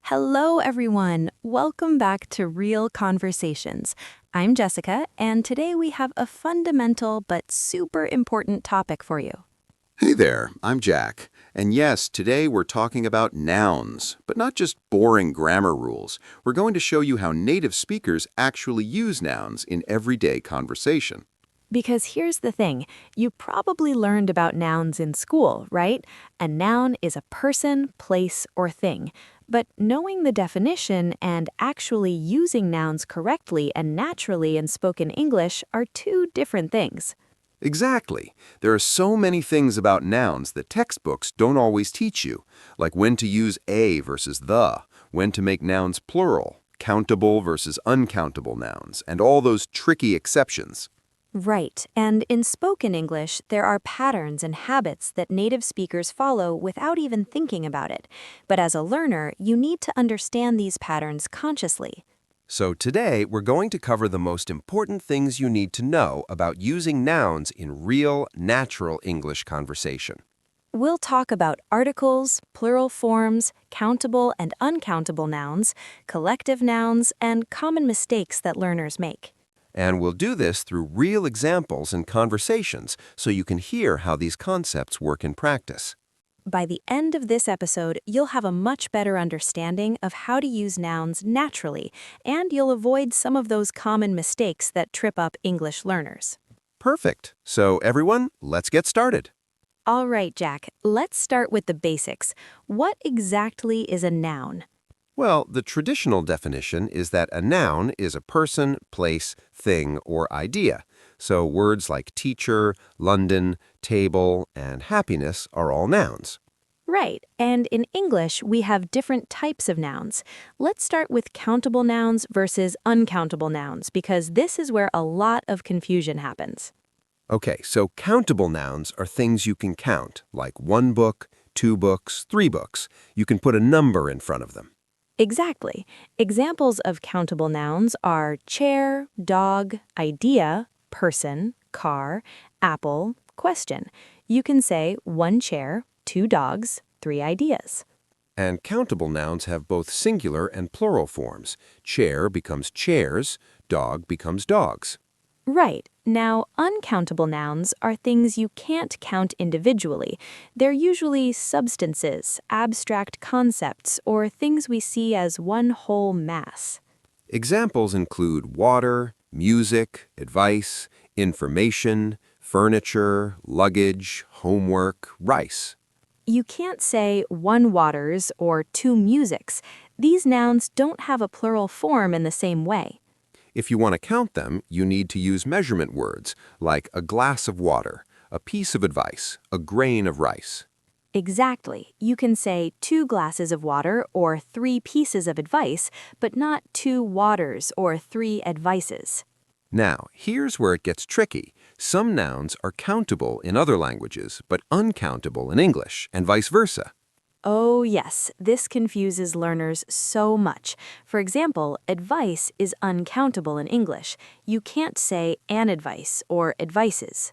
Hello, everyone. Welcome back to Real Conversations. I'm Jessica, and today we have a fundamental but super important topic for you. Hey there, I'm Jack. And yes, today we're talking about nouns, but not just boring grammar rules. We're going to show you how native speakers actually use nouns in everyday conversation. Because here's the thing, you probably learned about nouns in school, right? A noun is a person, place, or thing. But knowing the definition and actually using nouns correctly and naturally in spoken English are two different things. Exactly. There are so many things about nouns that textbooks don't always teach you, like when to use a versus the, when to make nouns plural, countable versus uncountable nouns, and all those tricky exceptions. Right, and in spoken English, there are patterns and habits that native speakers follow without even thinking about it. But as a learner, you need to understand these patterns consciously. So today, we're going to cover the most important things you need to know about using nouns in real, natural English conversation. We'll talk about articles, plural forms, countable and uncountable nouns, collective nouns, and common mistakes that learners make. And we'll do this through real examples and conversations so you can hear how these concepts work in practice. By the end of this episode, you'll have a much better understanding of how to use nouns naturally, and you'll avoid some of those common mistakes that trip up English learners. Perfect. So everyone, let's get started. All right, Jack, let's start with the basics. What exactly is a noun? Well, the traditional definition is that a noun is a person, place, thing, or idea. So words like teacher, London, table, and happiness are all nouns. Right, and in English, we have different types of nouns. Let's start with countable nouns versus uncountable nouns, because this is where a lot of confusion happens. Okay, so countable nouns are things you can count, like one book, two books, three books. You can put a number in front of them. Exactly. Examples of countable nouns are chair, dog, idea, person, car, apple, question. You can say one chair, two dogs, three ideas. And countable nouns have both singular and plural forms. Chair becomes chairs, dog becomes dogs. Right. Now, uncountable nouns are things you can't count individually. They're usually substances, abstract concepts, or things we see as one whole mass. Examples include water, music, advice, information, furniture, luggage, homework, rice. You can't say one waters or two musics. These nouns don't have a plural form in the same way. If you want to count them, you need to use measurement words like a glass of water, a piece of advice, a grain of rice. Exactly. You can say two glasses of water or three pieces of advice, but not two waters or three advices. Now, here's where it gets tricky. Some nouns are countable in other languages, but uncountable in English, and vice versa. Oh, yes, this confuses learners so much. For example, advice is uncountable in English. You can't say an advice or advices.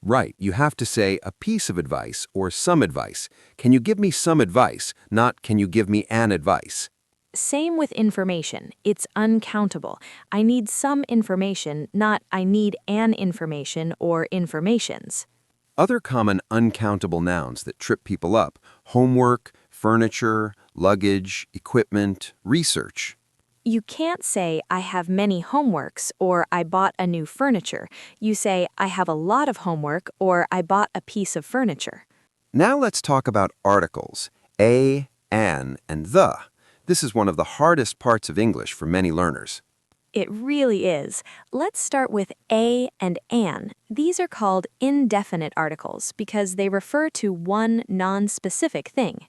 Right, you have to say a piece of advice or some advice. Can you give me some advice, not can you give me an advice? Same with information. It's uncountable. I need some information, not I need an information or informations. Other common uncountable nouns that trip people up: homework, furniture, luggage, equipment, research. You can't say, I have many homeworks, or I bought a new furniture. You say, I have a lot of homework, or I bought a piece of furniture. Now let's talk about articles, a, an, and the. This is one of the hardest parts of English for many learners. It really is. Let's start with a and an. These are called indefinite articles because they refer to one non-specific thing.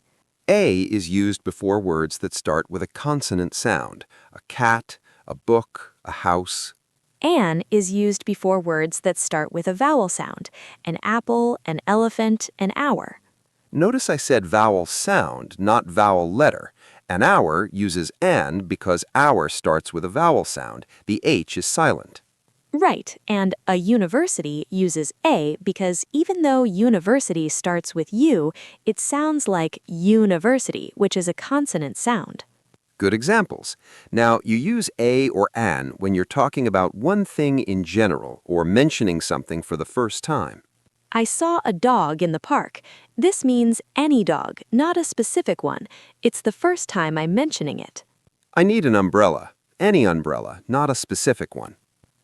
A is used before words that start with a consonant sound: a cat, a book, a house. An is used before words that start with a vowel sound: an apple, an elephant, an hour. Notice I said vowel sound, not vowel letter. An hour uses an because hour starts with a vowel sound. The H is silent. Right, and a university uses a because even though university starts with U, it sounds like university, which is a consonant sound. Good examples. Now, you use a or an when you're talking about one thing in general or mentioning something for the first time. I saw a dog in the park. This means any dog, not a specific one. It's the first time I'm mentioning it. I need an umbrella. Any umbrella, not a specific one.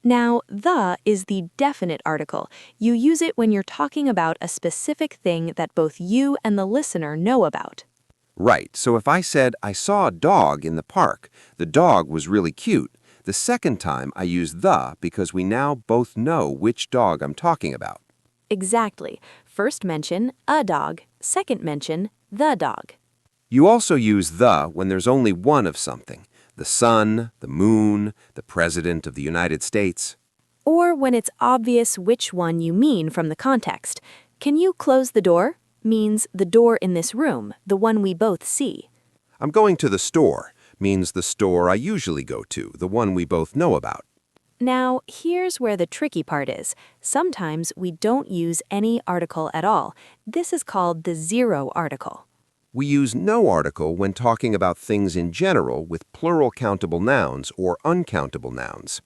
Now, the is the definite article. You use it when you're talking about a specific thing that both you and the listener know about. Right, so if I said, I saw a dog in the park, the dog was really cute. The second time I use the because we now both know which dog I'm talking about. Exactly. First mention, a dog. Second mention, the dog. You also use the when there's only one of something. The sun, the moon, the president of the United States. Or when it's obvious which one you mean from the context. Can you close the door? Means the door in this room, the one we both see. I'm going to the store means the store I usually go to, the one we both know about. Now, here's where the tricky part is. Sometimes we don't use any article at all. This is called the zero article. We use no article when talking about things in general with plural countable nouns or uncountable nouns.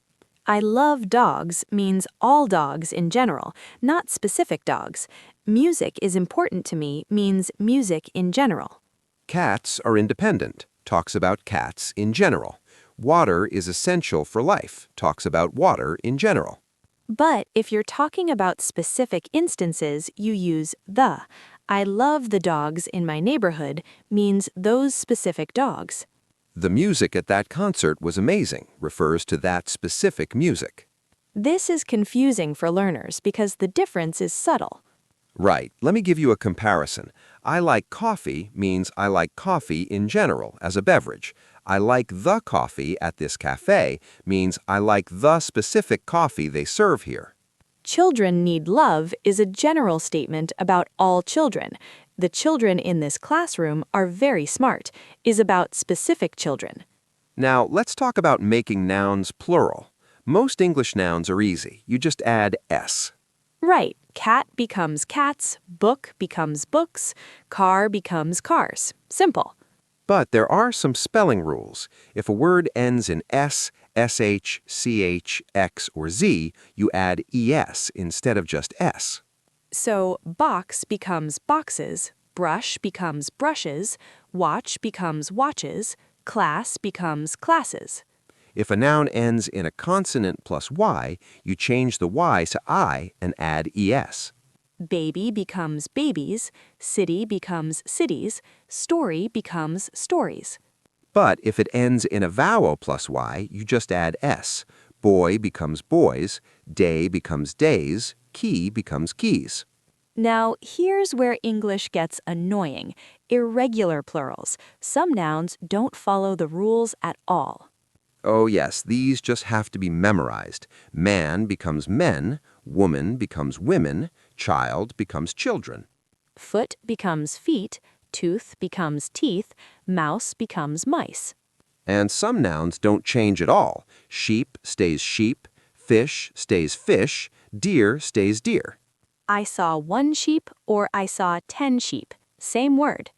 I love dogs means all dogs in general, not specific dogs. Music is important to me means music in general. Cats are independent, talks about cats in general. Water is essential for life, talks about water in general. But if you're talking about specific instances, you use the. I love the dogs in my neighborhood means those specific dogs. The music at that concert was amazing refers to that specific music. This is confusing for learners because the difference is subtle. Right, let me give you a comparison. I like coffee means I like coffee in general as a beverage. I like the coffee at this cafe means I like the specific coffee they serve here. Children need love is a general statement about all children. The children in this classroom are very smart is about specific children. Now, let's talk about making nouns plural. Most English nouns are easy. You just add s. Right, cat becomes cats, book becomes books, car becomes cars. Simple. But there are some spelling rules. If a word ends in s, sh, ch, x, or z, you add es instead of just s. So box becomes boxes, brush becomes brushes, watch becomes watches, class becomes classes. If a noun ends in a consonant plus y, you change the y to I and add es. Baby becomes babies, city becomes cities, story becomes stories. But if it ends in a vowel plus y, you just add s. Boy becomes boys, day becomes days, key becomes keys. Now, here's where English gets annoying. Irregular plurals. Some nouns don't follow the rules at all. Oh yes, these just have to be memorized. Man becomes men, woman becomes women, child becomes children. Foot becomes feet, tooth becomes teeth, mouse becomes mice. And some nouns don't change at all. Sheep stays sheep, fish stays fish, deer stays deer. I saw 1 sheep or I saw 10 sheep. Same word.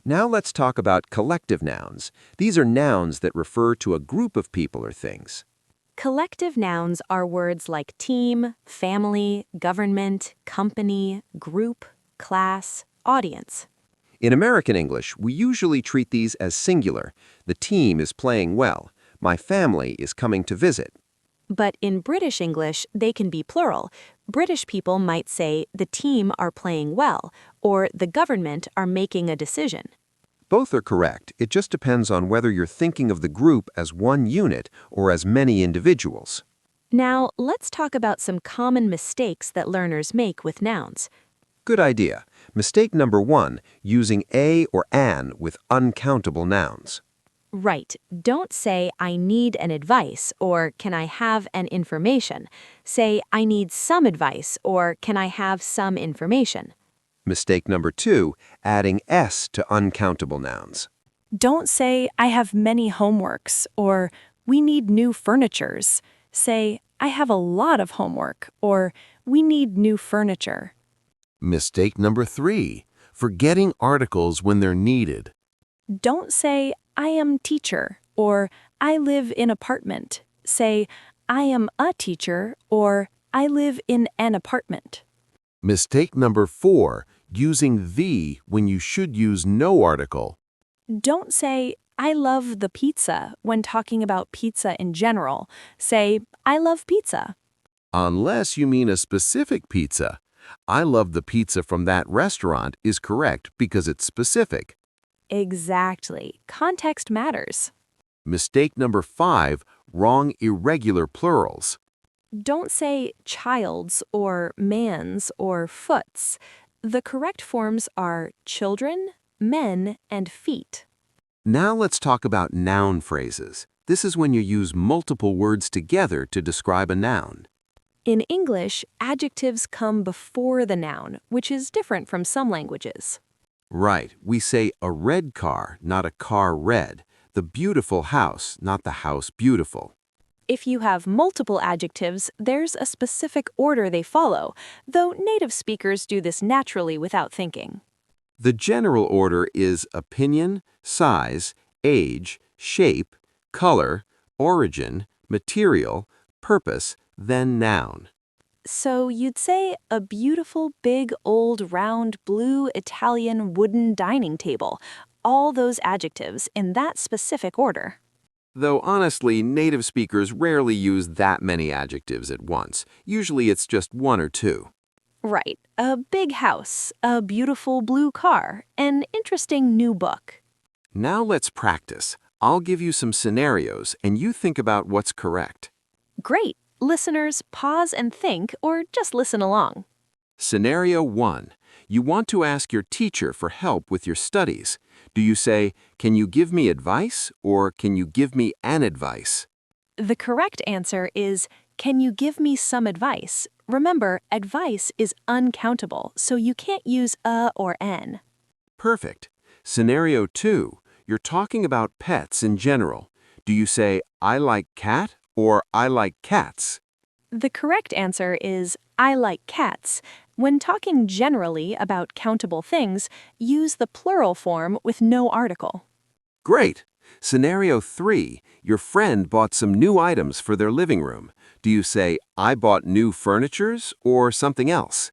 Now let's talk about collective nouns. These are nouns that refer to a group of people or things. Collective nouns are words like team, family, government, company, group, class, audience. In American English, we usually treat these as singular. The team is playing well. My family is coming to visit. But in British English, they can be plural. British people might say the team are playing well, or the government are making a decision. Both are correct. It just depends on whether you're thinking of the group as one unit or as many individuals. Now, let's talk about some common mistakes that learners make with nouns. Good idea. Mistake number 1, using a or an with uncountable nouns. Right. Don't say, I need an advice, or can I have an information? Say, I need some advice, or can I have some information? Mistake number 2, adding s to uncountable nouns. Don't say, I have many homeworks, or we need new furnitures. Say, I have a lot of homework, or we need new furniture. Mistake number 3, forgetting articles when they're needed. Don't say, I am teacher, or I live in apartment. Say, I am a teacher, or I live in an apartment. Mistake number 4, using the when you should use no article. Don't say, I love the pizza when talking about pizza in general. Say, I love pizza. Unless you mean a specific pizza. I love the pizza from that restaurant is correct because it's specific. Exactly. Context matters. Mistake number 5, wrong irregular plurals. Don't say child's or man's or foot's. The correct forms are children, men, and feet. Now let's talk about noun phrases. This is when you use multiple words together to describe a noun. In English, adjectives come before the noun, which is different from some languages. Right, we say a red car, not a car red. The beautiful house, not the house beautiful. If you have multiple adjectives, there's a specific order they follow, though native speakers do this naturally without thinking. The general order is opinion, size, age, shape, color, origin, material, purpose, then noun. So you'd say a beautiful, big, old, round, blue, Italian wooden dining table. All those adjectives in that specific order. Though honestly, native speakers rarely use that many adjectives at once. Usually it's just 1 or 2. Right. A big house, a beautiful blue car, an interesting new book. Now let's practice. I'll give you some scenarios and you think about what's correct. Great. Listeners, pause and think, or just listen along. Scenario 1. You want to ask your teacher for help with your studies. Do you say, "Can you give me advice?" or "Can you give me an advice?" The correct answer is, can you give me some advice? Remember, advice is uncountable, so you can't use a or an. Perfect. Scenario 2. You're talking about pets in general. Do you say, "I like cat" or "I like cats"? The correct answer is, I like cats. When talking generally about countable things, use the plural form with no article. Great. Scenario 3. Your friend bought some new items for their living room. Do you say, "I bought new furnitures" or something else?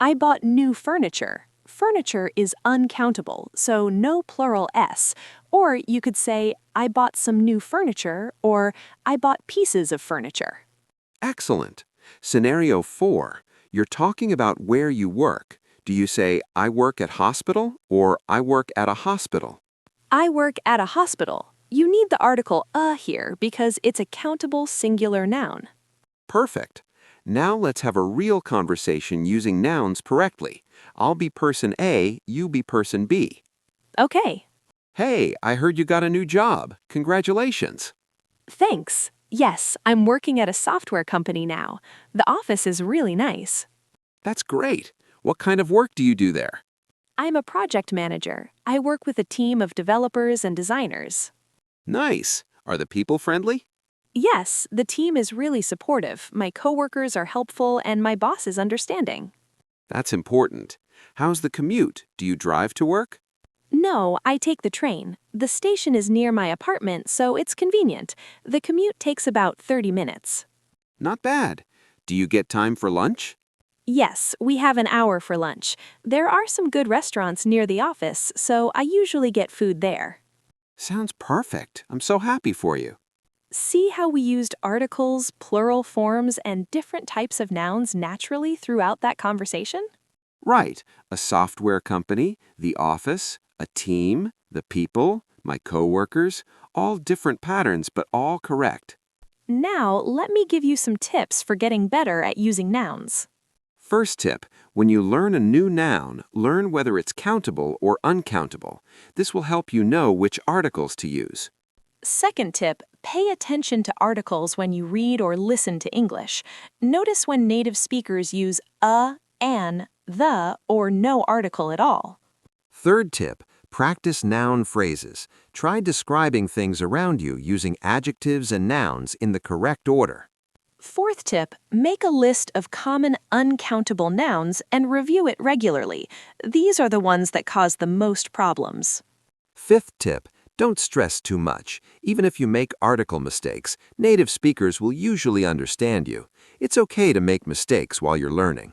I bought new furniture. Furniture is uncountable, so no plural s. Or you could say, I bought some new furniture, or I bought pieces of furniture. Excellent. Scenario 4. You're talking about where you work. Do you say, "I work at hospital" or "I work at a hospital"? I work at a hospital. You need the article a here because it's a countable singular noun. Perfect. Now let's have a real conversation using nouns correctly. I'll be person A, you be person B. Okay, Hey, I heard you got a new job. Congratulations. thanks. Yes, I'm working at a software company now. The office is really nice. That's great. What kind of work do you do there? I'm a project manager. I work with a team of developers and designers. Nice. Are the people friendly? Yes, the team is really supportive. My coworkers are helpful and my boss is understanding. That's important. How's the commute? Do you drive to work? No, I take the train. The station is near my apartment, so it's convenient. The commute takes about 30 minutes. Not bad. Do you get time for lunch? Yes, we have an hour for lunch. There are some good restaurants near the office, so I usually get food there. Sounds perfect. I'm so happy for you. See how we used articles, plural forms, and different types of nouns naturally throughout that conversation? Right. A software company, the office, a team, the people, my coworkers, all different patterns but all correct. Now, let me give you some tips for getting better at using nouns. First tip, when you learn a new noun, learn whether it's countable or uncountable. This will help you know which articles to use. Second tip, pay attention to articles when you read or listen to English. Notice when native speakers use a, an, the, or no article at all. Third tip, practice noun phrases. Try describing things around you using adjectives and nouns in the correct order. Fourth tip, make a list of common uncountable nouns and review it regularly. These are the ones that cause the most problems. Fifth tip, Don't stress too much. Even if you make article mistakes, native speakers will usually understand you. It's okay to make mistakes while you're learning.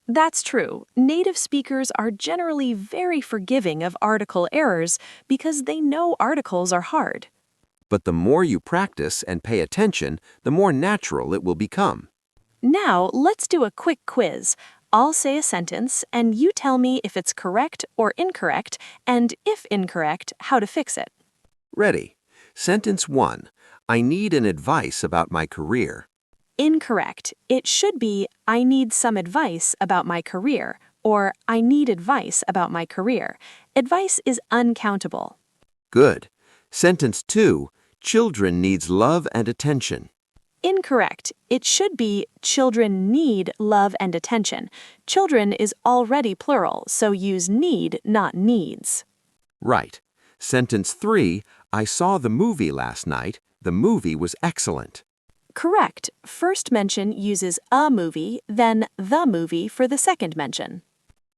That's true. Native speakers are generally very forgiving of article errors because they know articles are hard. But the more you practice and pay attention, the more natural it will become. Now, let's do a quick quiz. I'll say a sentence, and you tell me if it's correct or incorrect, and if incorrect, how to fix it. Ready? Sentence 1. I need an advice about my career. Incorrect. It should be, I need some advice about my career, or I need advice about my career. Advice is uncountable. Good. Sentence 2. Children needs love and attention. Incorrect. It should be, children need love and attention. Children is already plural, so use need, not needs. Right. Sentence 3. I saw the movie last night. The movie was excellent. Correct. First mention uses a movie, then the movie for the second mention.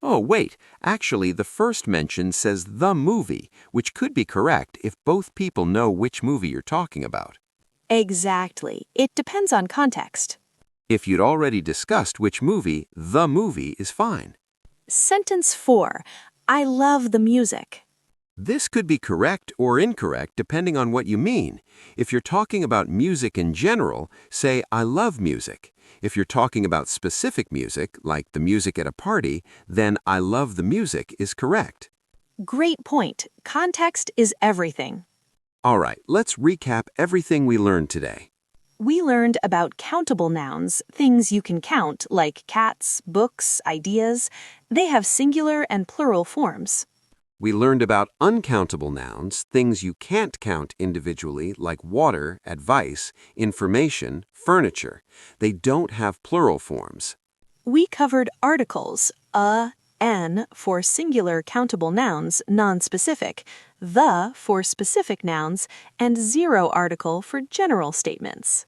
Oh, wait. Actually, the first mention says the movie, which could be correct if both people know which movie you're talking about. Exactly. It depends on context. If you'd already discussed which movie, the movie is fine. Sentence 4. I love the music. This could be correct or incorrect depending on what you mean. If you're talking about music in general, say, I love music. If you're talking about specific music, like the music at a party, then I love the music is correct. Great point. Context is everything. All right, let's recap everything we learned today. We learned about countable nouns, things you can count, like cats, books, ideas. They have singular and plural forms. We learned about uncountable nouns, things you can't count individually, like water, advice, information, furniture. They don't have plural forms. We covered articles, a, an for singular countable nouns, non-specific, the for specific nouns, and zero article for general statements.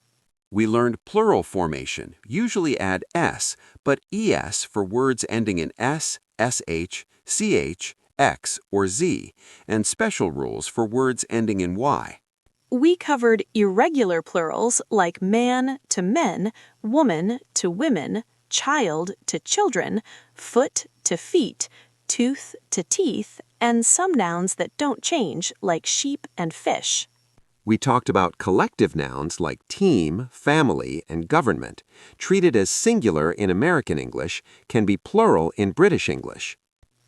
We learned plural formation, usually add s, but es for words ending in s, sh, ch, x, or z, and special rules for words ending in y. We covered irregular plurals like man to men, woman to women, child to children, foot to feet, tooth to teeth, and some nouns that don't change like sheep and fish. We talked about collective nouns like team, family, and government, treated as singular in American English, can be plural in British English.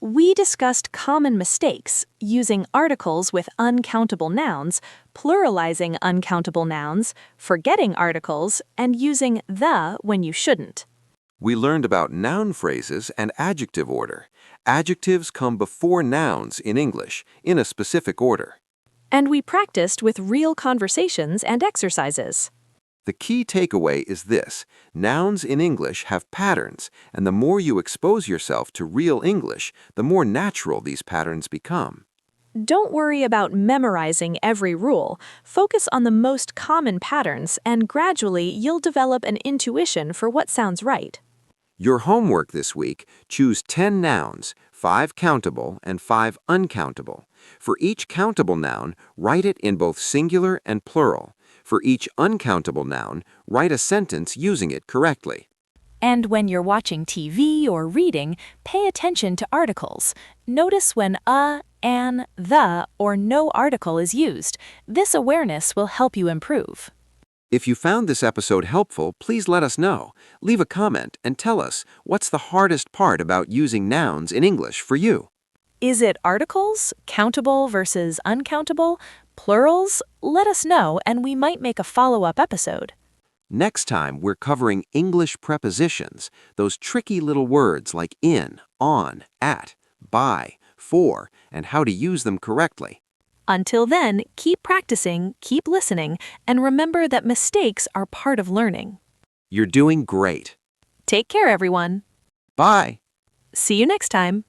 We discussed common mistakes, using articles with uncountable nouns, pluralizing uncountable nouns, forgetting articles, and using the when you shouldn't. We learned about noun phrases and adjective order. Adjectives come before nouns in English, in a specific order. And we practiced with real conversations and exercises. The key takeaway is this: nouns in English have patterns, and the more you expose yourself to real English, the more natural these patterns become. Don't worry about memorizing every rule. Focus on the most common patterns, and gradually you'll develop an intuition for what sounds right. Your homework this week: choose 10 nouns, 5 countable and 5 uncountable. For each countable noun, write it in both singular and plural. For each uncountable noun, write a sentence using it correctly. And when you're watching TV or reading, pay attention to articles. Notice when a, an, the, or no article is used. This awareness will help you improve. If you found this episode helpful, please let us know. Leave a comment and tell us what's the hardest part about using nouns in English for you. Is it articles, countable versus uncountable, plurals? Let us know and we might make a follow-up episode. Next time, we're covering English prepositions, those tricky little words like in, on, at, by, for, and how to use them correctly. Until then, keep practicing, keep listening, and remember that mistakes are part of learning. You're doing great. Take care, everyone. Bye. See you next time.